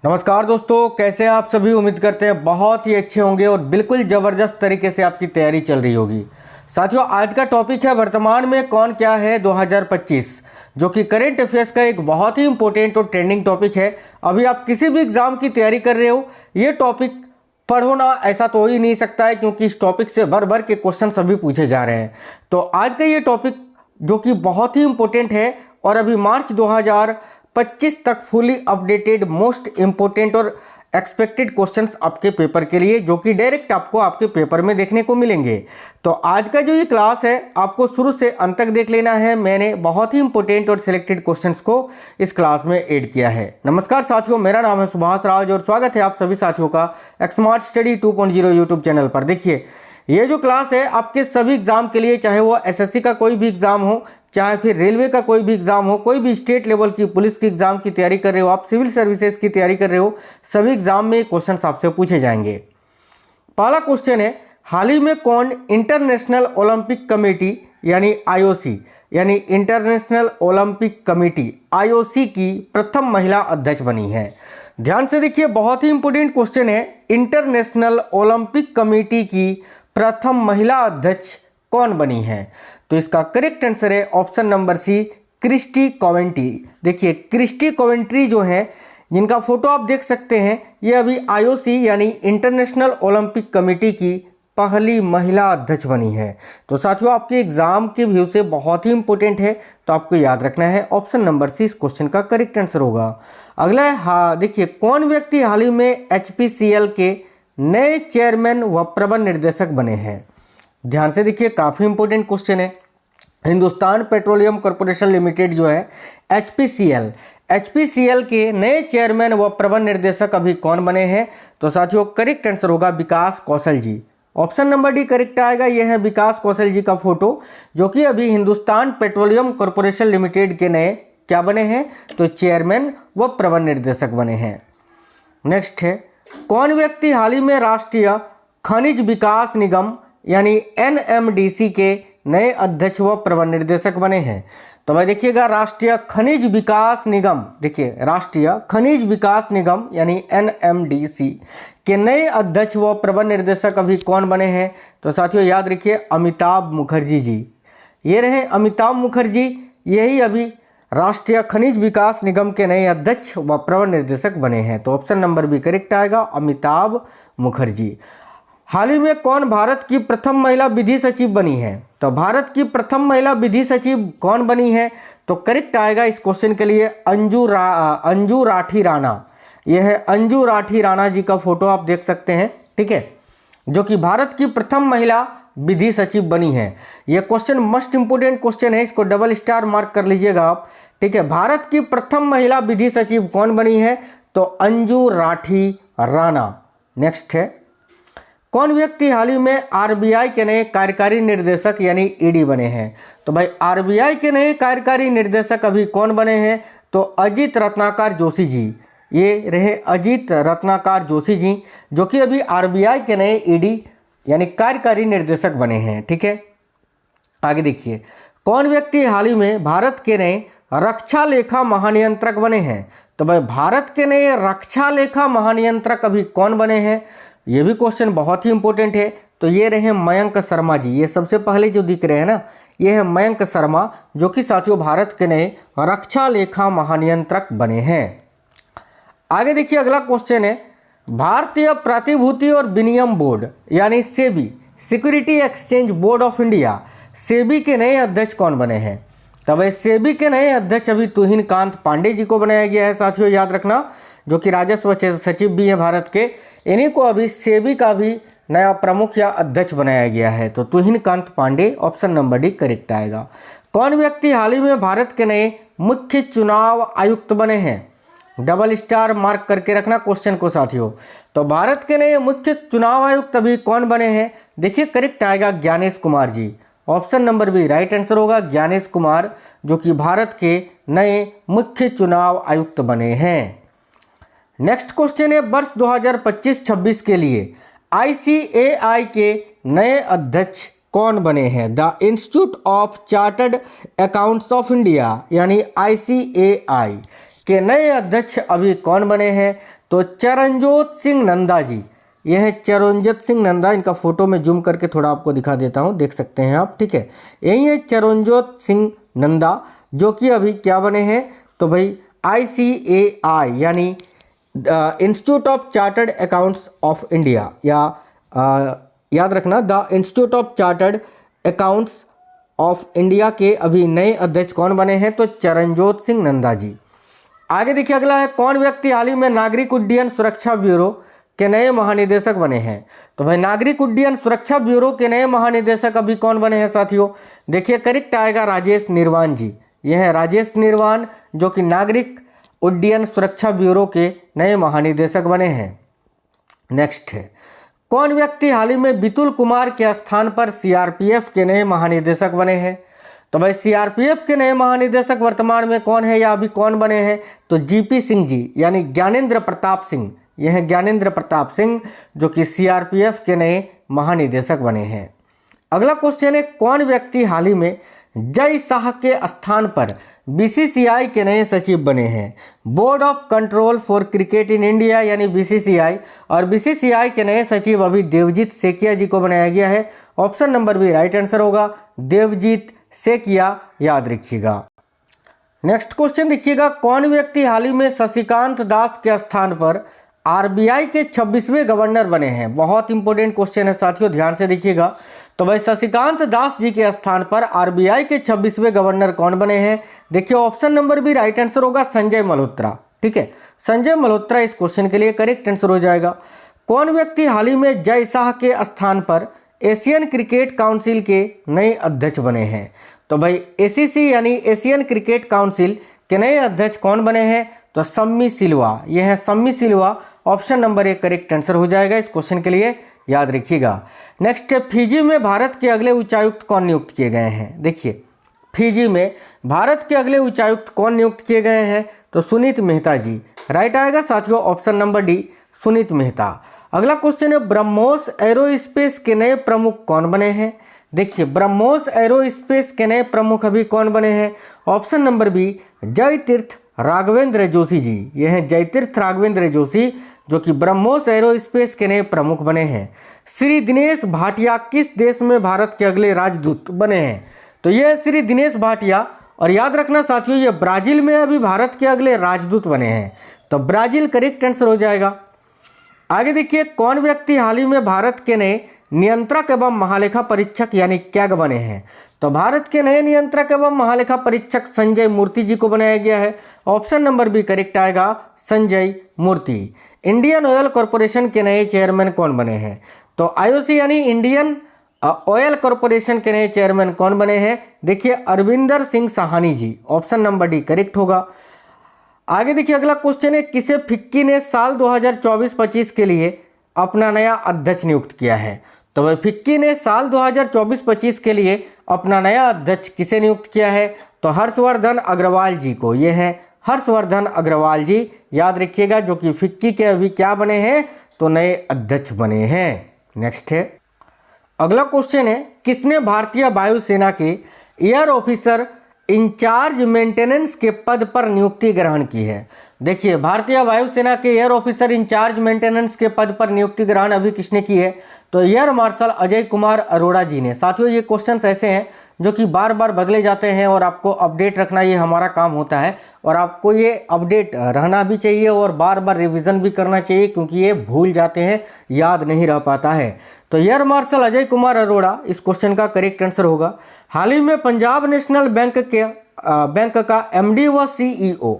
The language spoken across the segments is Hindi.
नमस्कार दोस्तों, कैसे हैं आप सभी। उम्मीद करते हैं बहुत ही अच्छे होंगे और बिल्कुल ज़बरदस्त तरीके से आपकी तैयारी चल रही होगी। साथियों, आज का टॉपिक है वर्तमान में कौन क्या है 2025, जो कि करेंट अफेयर्स का एक बहुत ही इंपॉर्टेंट और ट्रेंडिंग टॉपिक है। अभी आप किसी भी एग्ज़ाम की तैयारी कर रहे हो, ये टॉपिक पढ़ो ना ऐसा तो हो ही नहीं सकता है, क्योंकि इस टॉपिक से भर भर के क्वेश्चन सभी पूछे जा रहे हैं। तो आज का ये टॉपिक जो कि बहुत ही इंपॉर्टेंट है और अभी मार्च 2025 तक फुली अपडेटेड मोस्ट इंपॉर्टेंट और एक्सपेक्टेड क्वेश्चंस आपके पेपर के लिए, जो कि डायरेक्ट आपको आपके पेपर में देखने को मिलेंगे। तो आज का जो ये क्लास है आपको शुरू से अंत तक देख लेना है। मैंने बहुत ही इंपॉर्टेंट और सिलेक्टेड क्वेश्चंस को इस क्लास में ऐड किया है। नमस्कार साथियों, मेरा नाम है सुभाष राज और स्वागत है आप सभी साथियों का एक्समार्ट स्टडी 2.0 यूट्यूब चैनल पर। देखिए, ये जो क्लास है आपके सभी एग्जाम के लिए, चाहे वो एसएससी का कोई भी एग्जाम हो, चाहे फिर रेलवे का कोई भी एग्जाम हो, कोई भी स्टेट लेवल की पुलिस की एग्जाम की तैयारी कर रहे हो, आप सिविल सर्विसेज की तैयारी कर रहे हो, सभी एग्जाम में क्वेश्चन आपसे पूछे जाएंगे। पहला क्वेश्चन है, हाल ही में कौन इंटरनेशनल ओलंपिक कमेटी यानी आईओसी यानी इंटरनेशनल ओलंपिक कमेटी आईओसी की प्रथम महिला अध्यक्ष बनी है। ध्यान से देखिए, बहुत ही इंपॉर्टेंट क्वेश्चन है। इंटरनेशनल ओलंपिक कमेटी की प्रथम महिला अध्यक्ष कौन बनी है? तो इसका करेक्ट आंसर है option number C, Kirsty Coventry. देखिए, क्रिस्टी कॉवेंट्री जो है, जिनका फोटो आप देख सकते हैं, ये अभी आईओसी यानी इंटरनेशनल ओलंपिक कमेटी की पहली महिला अध्यक्ष बनी है। तो साथियों, आपके एग्जाम के व्यू से बहुत ही इंपॉर्टेंट है, तो आपको याद रखना है ऑप्शन नंबर सी इस क्वेश्चन का करेक्ट आंसर होगा। अगला है, देखिए, कौन व्यक्ति हाल ही में एचपीसीएल के नए चेयरमैन व प्रबंध निर्देशक बने हैं? ध्यान से देखिए, काफ़ी इंपॉर्टेंट क्वेश्चन है। हिंदुस्तान पेट्रोलियम कॉर्पोरेशन लिमिटेड जो है एचपीसीएल के नए चेयरमैन व प्रबंध निर्देशक अभी कौन बने हैं? तो साथियों, करेक्ट आंसर होगा विकास कौशल जी। ऑप्शन नंबर डी करेक्ट आएगा। यह है विकास कौशल जी का फोटो, जो कि अभी हिंदुस्तान पेट्रोलियम कॉर्पोरेशन लिमिटेड के नए क्या बने हैं? तो चेयरमैन व प्रबंध निर्देशक बने हैं। नेक्स्ट है, कौन व्यक्ति हाल ही में राष्ट्रीय खनिज विकास निगम यानी एनएमडीसी के नए अध्यक्ष व प्रबंध निर्देशक बने हैं? तो भाई देखिएगा, राष्ट्रीय खनिज विकास निगम, देखिए राष्ट्रीय खनिज विकास निगम यानी एनएमडीसी के नए अध्यक्ष व प्रबंध निर्देशक अभी कौन बने हैं? तो साथियों याद रखिए, अमिताभ मुखर्जी जी। ये रहे अमिताभ मुखर्जी, यही अभी राष्ट्रीय खनिज विकास निगम के नए अध्यक्ष व प्रबंध निर्देशक बने हैं। तो ऑप्शन नंबर बी करेक्ट आएगा, अमिताभ मुखर्जी। हाल ही में कौन भारत की प्रथम महिला विधि सचिव बनी है? तो भारत की प्रथम महिला विधि सचिव कौन बनी है? तो करेक्ट आएगा इस क्वेश्चन के लिए अंजू राठी राणा। यह है अंजू राठी राणा जी का फोटो आप देख सकते हैं, ठीक है, जो कि भारत की प्रथम महिला विधि सचिव बनी है। यह क्वेश्चन मोस्ट इंपोर्टेंट क्वेश्चन है, इसको डबल स्टार मार्क कर लीजिएगा आप, ठीक है। भारत की प्रथम महिला विधि सचिव कौन बनी है? तो अंजू राठी राणा। नेक्स्ट है, कौन व्यक्ति हाल ही में आरबीआई के नए कार्यकारी निर्देशक यानी ईडी बने हैं? तो भाई आरबीआई के नए कार्यकारी निर्देशक अभी कौन बने हैं? तो अजीत रत्नाकर जोशी जी। ये रहे अजीत रत्नाकर जोशी जी, जो कि अभी आरबीआई के नए ईडी यानी कार्यकारी निर्देशक बने हैं, ठीक है। आगे देखिए, कौन व्यक्ति हाल ही में भारत के नए रक्षा लेखा महानियंत्रक बने हैं? तो भाई भारत के नए रक्षा लेखा महानियंत्रक अभी कौन बने हैं? ये भी क्वेश्चन बहुत ही इंपॉर्टेंट है। तो ये रहे मयंक शर्मा जी। ये सबसे पहले जो दिख रहे हैं ना, ये है मयंक शर्मा, जो कि साथियों भारत के नए रक्षा लेखा महानियंत्रक बने हैं। आगे देखिए, अगला क्वेश्चन है, भारतीय प्रतिभूति और विनिमय बोर्ड यानी SEBI, security exchange board of India, SEBI के नए अध्यक्ष कौन बने हैं? तब सेबी के नए अध्यक्ष अभी तुहिन कांत पांडे जी को बनाया गया है। साथियों याद रखना, जो कि राजस्व सचिव भी हैं भारत के, इन्हीं को अभी सेबी का भी नया प्रमुख या अध्यक्ष बनाया गया है। तो Tuhin Kant Pandey, option number D correct आएगा। कौन व्यक्ति हाल ही में भारत के नए मुख्य चुनाव आयुक्त बने हैं? डबल स्टार मार्क करके रखना क्वेश्चन को साथियों। तो भारत के नए मुख्य चुनाव आयुक्त अभी कौन बने हैं? देखिए, करेक्ट आएगा Gyanesh Kumar ji. Option number B right answer होगा, ज्ञानेश कुमार, जो कि भारत के नए मुख्य चुनाव आयुक्त बने हैं। नेक्स्ट क्वेश्चन है, वर्ष 2025-26 के लिए आईसीएआई के नए अध्यक्ष कौन बने हैं? The institute of chartered accounts of India यानी आईसीएआई, के नए अध्यक्ष अभी कौन बने हैं? तो चरणजोत सिंह नंदा जी। यह है चरणजोत सिंह नंदा। इनका फोटो में जूम करके थोड़ा आपको दिखा देता हूं, देख सकते हैं आप, ठीक है। यही है चरणजोत सिंह नंदा, जो कि अभी क्या बने हैं? तो भाई ICAI यानी institute of chartered accounts of India, या याद रखना the institute of chartered accounts of India के अभी नए अध्यक्ष कौन बने हैं? तो चरणजोत सिंह नंदा जी। आगे देखिए अगला है, कौन व्यक्ति हाल ही में नागरिक उड्डयन सुरक्षा ब्यूरो के नए महानिदेशक बने हैं? तो भाई नागरिक उड्डयन सुरक्षा ब्यूरो के नए महानिदेशक अभी कौन बने हैं साथियों? देखिए करेक्ट आएगा राजेश निर्वाण जी। यह है राजेश निर्वाण, जो कि नागरिक उड्डयन सुरक्षा ब्यूरो के नए महानिदेशक बने हैं। नेक्स्ट है, कौन व्यक्ति हाल ही में बितुल कुमार के स्थान पर CRPF के नए महानिदेशक बने हैं? तो भाई CRPF के नए महानिदेशक वर्तमान में कौन है या अभी कौन बने हैं? तो GP सिंह जी, यानी ज्ञानेंद्र प्रताप सिंह। यह है ज्ञानेंद्र प्रताप सिंह, जो कि CRPF के नए महानिदेशक बने हैं। अगला क्वेश्चन है, कौन व्यक्ति हाल ही में जय शाह के स्थान पर BCCI के नए सचिव बने हैं? Board of control for cricket in India यानी BCCI, और BCCI के नए सचिव अभी देवजीत सेकिया जी को बनाया गया है। Option number B right answer होगा, देवजीत सेकिया, याद रखिएगा। नेक्स्ट क्वेश्चन देखिएगा, कौन व्यक्ति हाल ही में शशिकांत दास के स्थान पर RBI के 26वें गवर्नर बने हैं? बहुत इंपॉर्टेंट क्वेश्चन है साथियों, ध्यान से देखिएगा। तो भाई शशिकांत दास जी के स्थान पर RBI के 26वें गवर्नर कौन बने हैं? देखिए option number B right answer होगा, संजय मल्होत्रा, ठीक है। संजय मल्होत्रा इस क्वेश्चन के लिए करेक्ट आंसर हो जाएगा। कौन व्यक्ति हाल ही में जय शाह के स्थान पर एशियन क्रिकेट काउंसिल के नए अध्यक्ष बने हैं? तो भाई ACC यानी एशियन क्रिकेट काउंसिल के नए अध्यक्ष कौन बने हैं? तो सम्मी सिल्वा। यह है Shammi Silva, option number A correct answer हो जाएगा इस क्वेश्चन के लिए, याद रखिएगा। नेक्स्ट है, फिजी में भारत के अगले उच्चायुक्त कौन नियुक्त किए गए हैं? देखिए फिजी में भारत के अगले उच्चायुक्त कौन नियुक्त किए गए हैं? तो सुनीत मेहता जी, राइट आएगा साथियों, option number D Sunit Mehta. अगला क्वेश्चन है, ब्रह्मोस एरोस्पेस के नए प्रमुख कौन बने हैं? देखिए ब्रह्मोस एरोस्पेस के नए प्रमुख अभी कौन बने हैं? Option number B Jayatirtha Raghavendra Joshi ji. यह है जयतीर्थ राघवेंद्र जोशी, जो कि ब्रह्मोस एरोस्पेस के नए प्रमुख बने हैं। श्री दिनेश भाटिया किस देश में भारत के अगले राजदूत बने हैं? तो यह श्री दिनेश भाटिया, और याद रखना साथियों ये ब्राजील में अभी भारत के अगले राजदूत बने हैं, तो ब्राजील करेक्ट आंसर हो जाएगा। आगे देखिए, कौन व्यक्ति हाल ही में भारत के नए नियंत्रक एवं महालेखा परीक्षक यानी कैग बने हैं? तो भारत के नए नियंत्रक एवं महालेखा परीक्षक संजय मूर्ति जी को बनाया गया है। ऑप्शन नंबर बी करेक्ट आएगा, संजय मूर्ति। इंडियन ऑयल कॉरपोरेशन के नए चेयरमैन कौन बने हैं? तो IOC यानी इंडियन ऑयल कॉरपोरेशन के नए चेयरमैन कौन बने हैं? देखिए Arvinder Singh Sahni ji, option number D correct होगा। आगे देखिए अगला क्वेश्चन है, किसे फिक्की ने साल 2024-25 के लिए अपना नया अध्यक्ष नियुक्त किया है? तो वह फिक्की ने साल 2024-25 के लिए अपना नया अध्यक्ष किसे नियुक्त किया है? तो हर्षवर्धन अग्रवाल जी को। यह है हर्षवर्धन अग्रवाल जी, याद रखिएगा, जो कि फिक्की के अभी क्या बने हैं? तो नए अध्यक्ष बने हैं। नेक्स्ट है, अगला क्वेश्चन है, किसने भारतीय वायुसेना के एयर ऑफिसर इंचार्ज मेंटेनेंस के पद पर नियुक्ति ग्रहण की है? देखिए भारतीय वायुसेना के एयर ऑफिसर इंचार्ज मेंटेनेंस के पद पर नियुक्ति ग्रहण अभी किसने की है? तो एयर मार्शल अजय कुमार अरोड़ा जी ने। साथियों ये क्वेश्चंस ऐसे हैं जो कि बार बार बदले जाते हैं और आपको अपडेट रखना ये हमारा काम होता है, और आपको ये अपडेट रहना भी चाहिए और बार बार रिवीजन भी करना चाहिए, क्योंकि ये भूल जाते हैं, याद नहीं रह पाता है। तो एयर मार्शल अजय कुमार अरोड़ा इस क्वेश्चन का करेक्ट आंसर होगा। हाल ही में पंजाब नेशनल बैंक का MD व CEO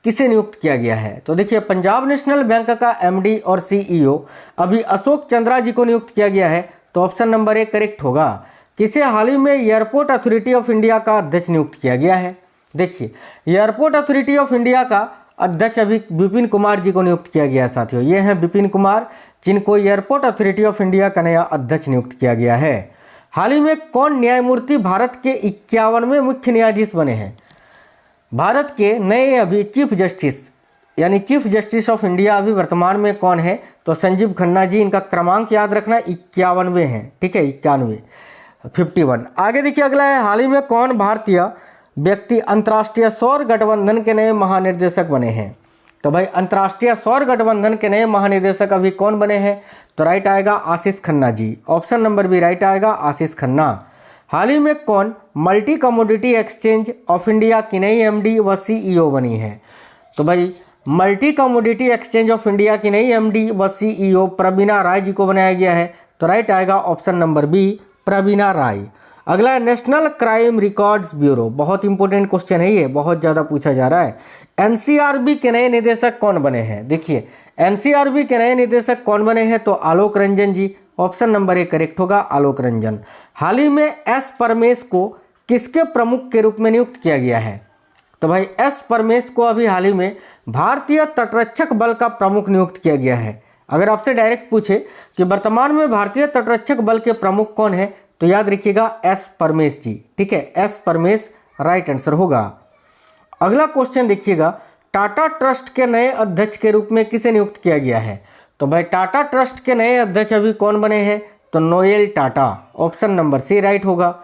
किसे नियुक्त किया गया है? तो देखिए पंजाब नेशनल बैंक का MD और CEO अभी अशोक चंद्रा जी को नियुक्त किया गया है, तो ऑप्शन नंबर ए करेक्ट होगा। किसे हाल ही में एयरपोर्ट अथॉरिटी ऑफ इंडिया का अध्यक्ष नियुक्त किया गया है? देखिए एयरपोर्ट अथॉरिटी ऑफ इंडिया का अध्यक्ष अभी विपिन कुमार जी को नियुक्त किया गया है साथियों। ये हैं विपिन कुमार, जिनको एयरपोर्ट अथॉरिटी ऑफ इंडिया का नया अध्यक्ष नियुक्त किया गया है। हाल ही में कौन न्यायमूर्ति भारत के 51वें मुख्य न्यायाधीश बने हैं? भारत के नए अभी चीफ जस्टिस यानी चीफ जस्टिस ऑफ इंडिया अभी वर्तमान में कौन है? तो संजीव खन्ना जी। इनका क्रमांक याद रखना 51वें हैं, ठीक है, 51 51। आगे देखिए अगला है, हाल ही में कौन भारतीय व्यक्ति अंतर्राष्ट्रीय सौर गठबंधन के नए महानिर्देशक बने हैं? तो भाई अंतर्राष्ट्रीय सौर गठबंधन के नए महानिदेशक अभी कौन बने हैं? तो राइट आएगा आशीष Khanna ji. Option number B right आएगा आशीष खन्ना। हाल ही में कौन multi commodity exchange of India की नई एमडी व सीईओ बनी है? तो भाई multi commodity exchange of India की नई एमडी व सीईओ प्रवीणा राय जी को बनाया गया है। तो राइट आएगा ऑप्शन नंबर बी प्रवीणा राय। अगला है नेशनल क्राइम रिकॉर्ड्स ब्यूरो, बहुत इंपॉर्टेंट क्वेश्चन है ये, बहुत ज़्यादा पूछा जा रहा है। एनसीआरबी के नए निदेशक कौन बने हैं? देखिए एनसीआरबी के नए निदेशक कौन बने हैं? तो आलोक रंजन जी। ऑप्शन नंबर ए करेक्ट होगा आलोक रंजन। हाल ही में एस परमेश को किसके प्रमुख के रूप में नियुक्त किया गया है? तो भाई एस परमेश को अभी हाल ही में भारतीय तटरक्षक बल का प्रमुख नियुक्त किया गया है। अगर आपसे डायरेक्ट पूछे कि वर्तमान में भारतीय तटरक्षक बल के प्रमुख कौन है, तो याद रखिएगा एस परमेश जी। ठीक है, एस परमेश राइट आंसर होगा। अगला क्वेश्चन देखिएगा, टाटा ट्रस्ट के नए अध्यक्ष के रूप में किसे नियुक्त किया गया है? तो भाई टाटा ट्रस्ट के नए अध्यक्ष अभी कौन बने हैं? तो Noel Tata. Option number C right होगा।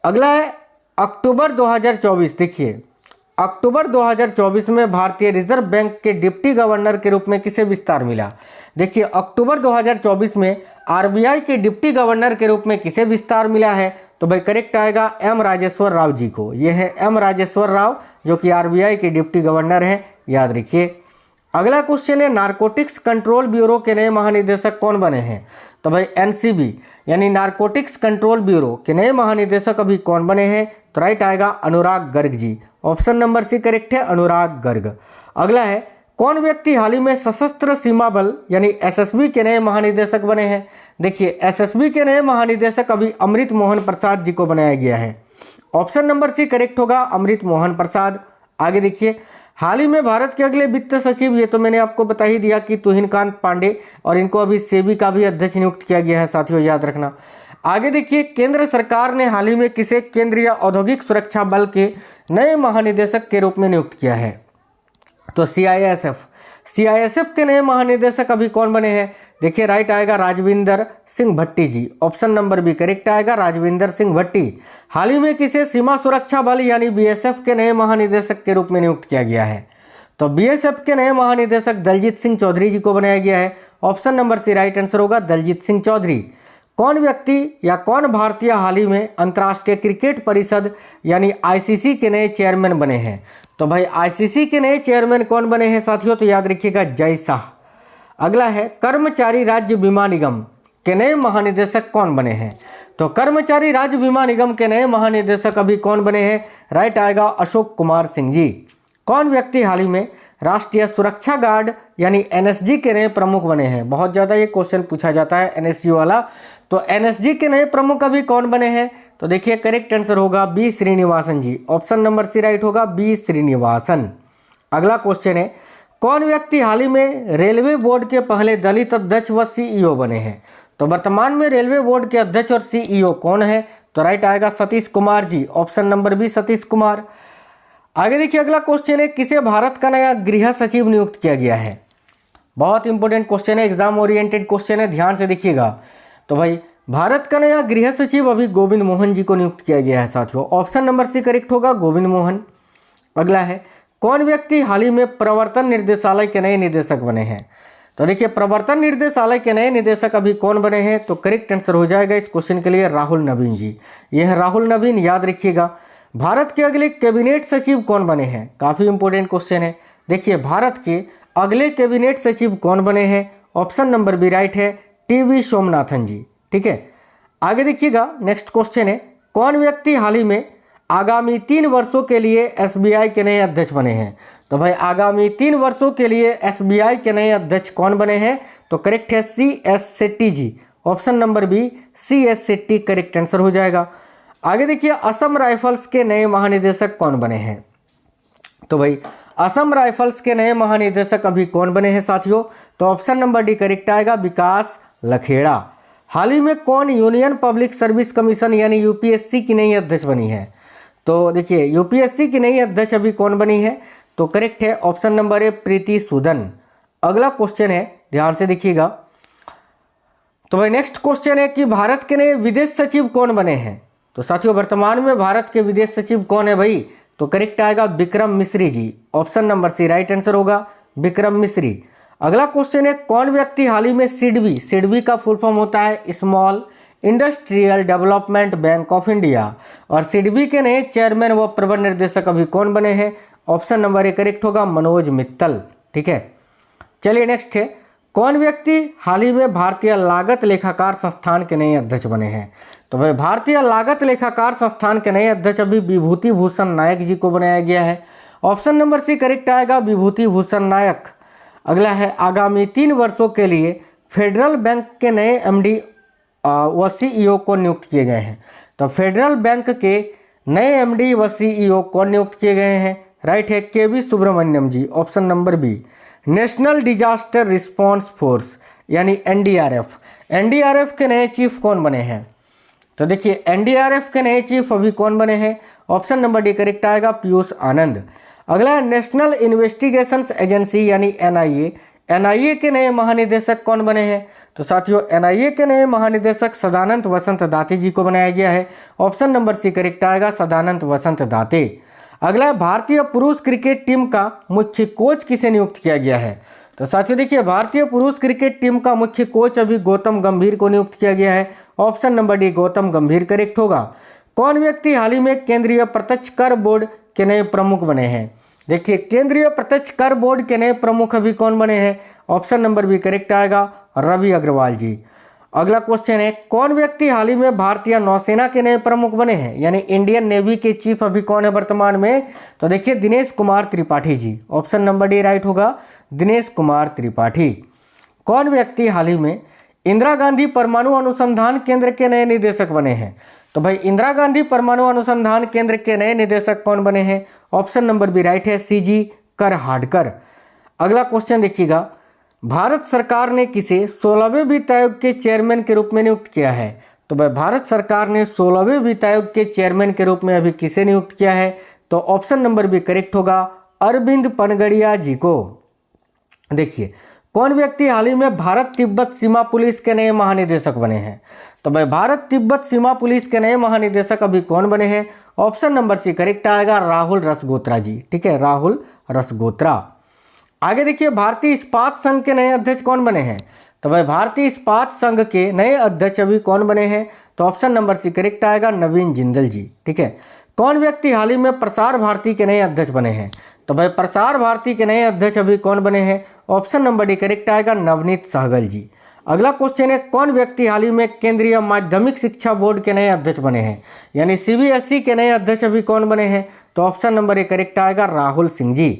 अगला है अक्टूबर 2024। देखिए अक्टूबर 2024 में भारतीय रिजर्व बैंक के डिप्टी गवर्नर के रूप में किसे विस्तार मिला? देखिए अक्टूबर 2024 में आरबीआई के डिप्टी गवर्नर के रूप में किसे विस्तार मिला है? तो भाई करेक्ट आएगा एम राजेश्वर राव जी को। यह है एम राजेश्वर राव जो कि आरबीआई के डिप्टी गवर्नर हैं, याद रखिए। अगला क्वेश्चन है नारकोटिक्स कंट्रोल ब्यूरो के नए महानिदेशक कौन बने हैं? तो भाई एनसीबी यानी नारकोटिक्स कंट्रोल ब्यूरो के नए महानिदेशक अभी कौन बने हैं? तो राइट आएगा अनुराग Garg ji. Option number C correct है अनुराग गर्ग। अगला है कौन व्यक्ति हाल ही में सशस्त्र सीमा बल यानी एसएसबी के नए महानिदेशक बने हैं? देखिए एसएसबी के नए महानिदेशक अभी अमृत मोहन प्रसाद जी को बनाया गया है। ऑप्शन नंबर सी करेक्ट होगा अमृत मोहन प्रसाद। आगे देखिए हाल ही में भारत के अगले वित्त सचिव, ये तो मैंने आपको बता ही दिया कि तुहिनकांत पांडे, और इनको अभी सेबी का भी अध्यक्ष नियुक्त किया गया है साथियों, याद रखना। आगे देखिए केंद्र सरकार ने हाल ही में किसे केंद्रीय औद्योगिक सुरक्षा बल के नए महानिदेशक के रूप में नियुक्त किया है? तो सीआईएसएफ के नए महानिदेशक अभी कौन बने हैं? देखिए राइट आएगा राजविंदर सिंह भट्टी जी। ऑप्शन नंबर बी करेक्ट आएगा राजविंदर सिंह भट्टी। हाल ही में किसे सीमा सुरक्षा बल यानी बीएसएफ के नए महानिदेशक के रूप में नियुक्त किया गया है? तो बीएसएफ के नए महानिदेशक दलजीत सिंह चौधरी जी को बनाया गया है। Option number C right answer होगा दलजीत सिंह चौधरी। कौन व्यक्ति या कौन भारतीय हाल ही में अंतर्राष्ट्रीय क्रिकेट परिषद यानी आईसीसी के नए चेयरमैन बने हैं? तो भाई आईसीसी के नए चेयरमैन कौन बने हैं साथियों? तो याद रखिएगा जय शाह। अगला है कर्मचारी राज्य बीमा निगम के नए महानिदेशक कौन बने हैं? तो कर्मचारी राज्य बीमा निगम के नए महानिदेशक अभी कौन बने हैं? राइट आएगा अशोक कुमार सिंह जी। कौन व्यक्ति हाल ही में राष्ट्रीय सुरक्षा गार्ड यानी एनएसजी के नए प्रमुख बने हैं? बहुत ज़्यादा ये क्वेश्चन पूछा जाता है एनएसजी वाला। तो एनएसजी के नए प्रमुख अभी कौन बने हैं? तो देखिए करेक्ट आंसर होगा बी श्रीनिवासन जी। ऑप्शन नंबर सी राइट होगा बी श्रीनिवासन। अगला क्वेश्चन है कौन व्यक्ति हाल ही में रेलवे बोर्ड के पहले दलित अध्यक्ष व सीईओ बने हैं? तो वर्तमान में रेलवे बोर्ड के अध्यक्ष और सीईओ कौन है? तो राइट आएगा Satish Kumar ji. Option number B Satish Kumar. आगे देखिए अगला क्वेश्चन है किसे भारत का नया गृह सचिव नियुक्त किया गया है? बहुत इंपॉर्टेंट क्वेश्चन है, एग्जाम ओरिएंटेड क्वेश्चन है, ध्यान से देखिएगा। तो भाई भारत का नया गृह सचिव अभी गोविंद मोहन जी को नियुक्त किया गया है साथियों। ऑप्शन नंबर सी करेक्ट होगा गोविंद मोहन। अगला है कौन व्यक्ति हाल ही में प्रवर्तन निर्देशालय के नए निदेशक बने हैं? तो देखिए प्रवर्तन निर्देशालय के नए निदेशक अभी कौन बने हैं? तो करेक्ट आंसर हो जाएगा इस क्वेश्चन के लिए राहुल नवीन जी। यह है राहुल नवीन, याद रखिएगा। भारत के अगले कैबिनेट सचिव कौन बने हैं? काफ़ी इंपॉर्टेंट क्वेश्चन है। देखिए भारत के अगले कैबिनेट सचिव कौन बने हैं? ऑप्शन नंबर बी राइट है टीवी सोमनाथन जी। ठीक है, आगे देखिएगा नेक्स्ट क्वेश्चन है कौन व्यक्ति हाल ही में आगामी 3 वर्षों के लिए एसबीआई के नए अध्यक्ष बने हैं? तो भाई आगामी 3 वर्षों के लिए एसबीआई के नए अध्यक्ष कौन बने हैं? तो करेक्ट है C S Shetty ji. Option number B C S Shetty correct answer हो जाएगा। आगे देखिए असम राइफल्स के नए महानिदेशक कौन बने हैं? तो भाई असम राइफल्स के नए महानिदेशक अभी कौन बने हैं साथियों? तो ऑप्शन नंबर डी करेक्ट आएगा विकास लखेड़ा। हाल ही में कौन यूनियन पब्लिक सर्विस कमीशन यानी यूपीएससी की नई अध्यक्ष बनी है? तो देखिए यूपीएससी की नई अध्यक्ष अभी कौन बनी है? तो करेक्ट है ऑप्शन नंबर ए प्रीति सूदन। अगला क्वेश्चन है, ध्यान से देखिएगा। तो भाई नेक्स्ट क्वेश्चन है कि भारत के नए विदेश सचिव कौन बने हैं? तो साथियों वर्तमान में भारत के विदेश सचिव कौन है भाई? तो करेक्ट आएगा Vikram Misri ji. Option number C right answer होगा विक्रम मिश्री। अगला क्वेश्चन है, कौन व्यक्ति हाल ही में सिडबी, सिडबी का फुल फॉर्म होता है small industrial development bank of India, और सिडबी के नए चेयरमैन व प्रबंध निर्देशक अभी कौन बने हैं? ऑप्शन नंबर ए करेक्ट होगा मनोज मित्तल। ठीक है, चलिए नेक्स्ट है, कौन व्यक्ति हाल ही में भारतीय लागत लेखाकार संस्थान के नए अध्यक्ष बने हैं? तो भाई भारतीय लागत लेखाकार संस्थान के नए अध्यक्ष अभी विभूति भूषण नायक जी को बनाया गया है। ऑप्शन नंबर सी करेक्ट आएगा विभूति भूषण नायक। अगला है, आगामी 3 वर्षों के लिए फेडरल बैंक के नए एमडी व सीईओ को नियुक्त किए गए हैं। तो फेडरल बैंक के नए एमडी व सीईओ कौन नियुक्त किए गए हैं? राइट है K V Subrahmanyam ji. Option number B national disaster response force यानी एनडीआरएफ, एनडीआरएफ के नए चीफ कौन बने हैं? तो देखिए एनडीआरएफ के नए चीफ अभी कौन बने हैं? ऑप्शन नंबर डी करेक्ट आएगा पीयूष आनंद। अगला नेशनल इन्वेस्टिगेशंस एजेंसी यानी एनआईए, एनआईए के नए महानिदेशक कौन बने हैं? तो साथियों एनआईए के नए महानिदेशक सदानंद वसंत दाते जी को बनाया गया है। ऑप्शन नंबर सी करेक्ट आएगा सदानंद वसंत दाते। अगला है, भारतीय पुरुष क्रिकेट टीम का मुख्य कोच किसे नियुक्त किया गया है? तो साथियों देखिए भारतीय पुरुष क्रिकेट टीम का मुख्य कोच अभी गौतम गंभीर को नियुक्त किया गया है। ऑप्शन नंबर डी गौतम गंभीर करेक्ट होगा। कौन व्यक्ति हाल ही में केंद्रीय प्रत्यक्ष कर बोर्ड के नए प्रमुख बने हैं? देखिए केंद्रीय प्रत्यक्ष कर बोर्ड के नए प्रमुख अभी कौन बने हैं? ऑप्शन नंबर बी करेक्ट आएगा रवि अग्रवाल जी। अगला क्वेश्चन है, कौन व्यक्ति हाल ही में भारतीय नौसेना के नए प्रमुख बने हैं? यानी इंडियन नेवी के चीफ अभी कौन है वर्तमान में? तो देखिए Dinesh Kumar Tripathi ji. Option number D right होगा दिनेश कुमार त्रिपाठी। कौन व्यक्ति हाल ही में इंदिरा गांधी परमाणु अनुसंधान केंद्र के नए निदेशक बने हैं? तो भाई इंदिरा गांधी परमाणु अनुसंधान केंद्र के नए निदेशक कौन बने हैं? ऑप्शन नंबर बी राइट है सीजी करहाडकर। अगला क्वेश्चन देखिएगा, भारत सरकार ने किसे 16वें वित्त आयोग के चेयरमैन के रूप में नियुक्त किया है? तो भाई भारत सरकार ने 16वें वित्त आयोग के चेयरमैन के रूप में अभी किसे नियुक्त किया है? तो ऑप्शन नंबर बी करेक्ट होगा अरविंद पनगड़िया जी को। देखिए कौन व्यक्ति हाल ही में भारत तिब्बत सीमा पुलिस के नए महानिदेशक बने हैं? तो भाई भारत तिब्बत सीमा पुलिस के नए महानिदेशक अभी कौन बने हैं? ऑप्शन नंबर सी करेक्ट आएगा राहुल रसगोत्रा जी। ठीक है, राहुल रसगोत्रा। आगे देखिए भारतीय इस्पात संघ के नए अध्यक्ष कौन बने हैं? तो भाई भारतीय इस्पात संघ के नए अध्यक्ष अभी कौन बने हैं? तो ऑप्शन नंबर सी करेक्ट आएगा नवीन जिंदल जी। ठीक है, कौन व्यक्ति हाल ही में प्रसार भारती के नए अध्यक्ष बने हैं? तो भाई प्रसार भारती के नए अध्यक्ष अभी कौन बने हैं? ऑप्शन नंबर डी करेक्ट आएगा नवनीत सहगल जी। अगला क्वेश्चन है, कौन व्यक्ति हाल ही में केंद्रीय माध्यमिक शिक्षा बोर्ड के नए अध्यक्ष बने हैं? यानी सीबीएसई के नए अध्यक्ष अभी कौन बने हैं? तो ऑप्शन नंबर ए करेक्ट आएगा राहुल सिंह जी।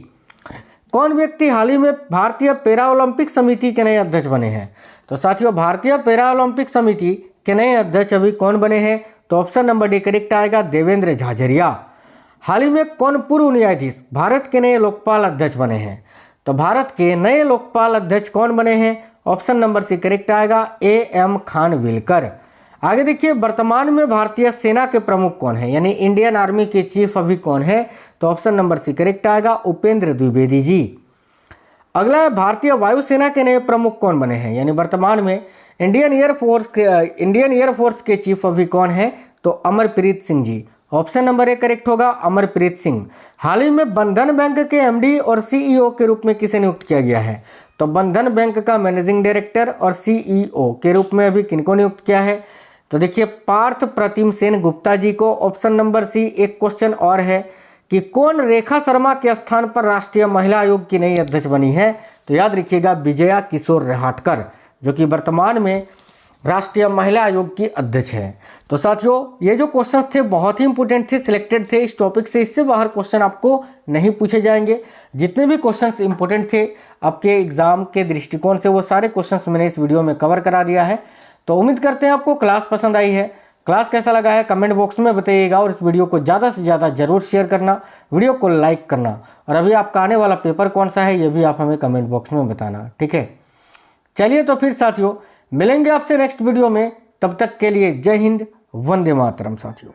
कौन व्यक्ति हाल ही में भारतीय पैरा ओलंपिक समिति के नए अध्यक्ष बने हैं? तो साथियों भारतीय पैरा ओलंपिक समिति के नए अध्यक्ष अभी कौन बने हैं? तो ऑप्शन नंबर डी करेक्ट आएगा देवेंद्र झाझरिया। हाल ही में कौन पूर्व न्यायाधीश भारत के नए लोकपाल अध्यक्ष बने हैं? तो भारत के नए लोकपाल अध्यक्ष कौन बने हैं? ऑप्शन नंबर सी करेक्ट आएगा एएम खानविलकर। आगे देखिए वर्तमान में भारतीय सेना के प्रमुख कौन है? यानी इंडियन आर्मी के चीफ अभी कौन है? तो ऑप्शन नंबर सी करेक्ट आएगा उपेंद्र द्विवेदी जी। अगला है भारतीय वायुसेना के नए प्रमुख कौन बने हैं? यानी वर्तमान में इंडियन एयरफोर्स के चीफ अभी कौन है? तो Amarpreet Singh ji. Option number A correct होगा अमरप्रीत सिंह। हाल ही में बंधन बैंक के एमडी और सीईओ के रूप में किसे नियुक्त किया गया है? तो बंधन बैंक का मैनेजिंग डायरेक्टर और सीईओ के रूप में अभी किनको नियुक्त किया है? तो देखिए पार्थ प्रतिम सेन गुप्ता जी को। Option number C. एक क्वेश्चन और है कि कौन रेखा शर्मा के स्थान पर राष्ट्रीय महिला आयोग की नई अध्यक्ष बनी है? तो याद रखिएगा विजया किशोर रहाटकर, जो कि वर्तमान में राष्ट्रीय महिला आयोग की अध्यक्ष है। तो साथियों ये जो क्वेश्चंस थे बहुत ही इंपॉर्टेंट थे, सिलेक्टेड थे इस टॉपिक से, इससे बाहर क्वेश्चन आपको नहीं पूछे जाएंगे। जितने भी क्वेश्चंस इंपॉर्टेंट थे आपके एग्जाम के दृष्टिकोण से वो सारे क्वेश्चंस मैंने इस वीडियो में कवर करा दिया है। तो उम्मीद करते हैं आपको क्लास पसंद आई है। क्लास कैसा लगा है कमेंट बॉक्स में बताइएगा, और इस वीडियो को ज़्यादा से ज़्यादा जरूर शेयर करना, वीडियो को लाइक करना, और अभी आपका आने वाला पेपर कौन सा है ये भी आप हमें कमेंट बॉक्स में बताना। ठीक है, चलिए तो फिर साथियों मिलेंगे आपसे नेक्स्ट वीडियो में। तब तक के लिए जय हिंद, वंदे मातरम साथियों।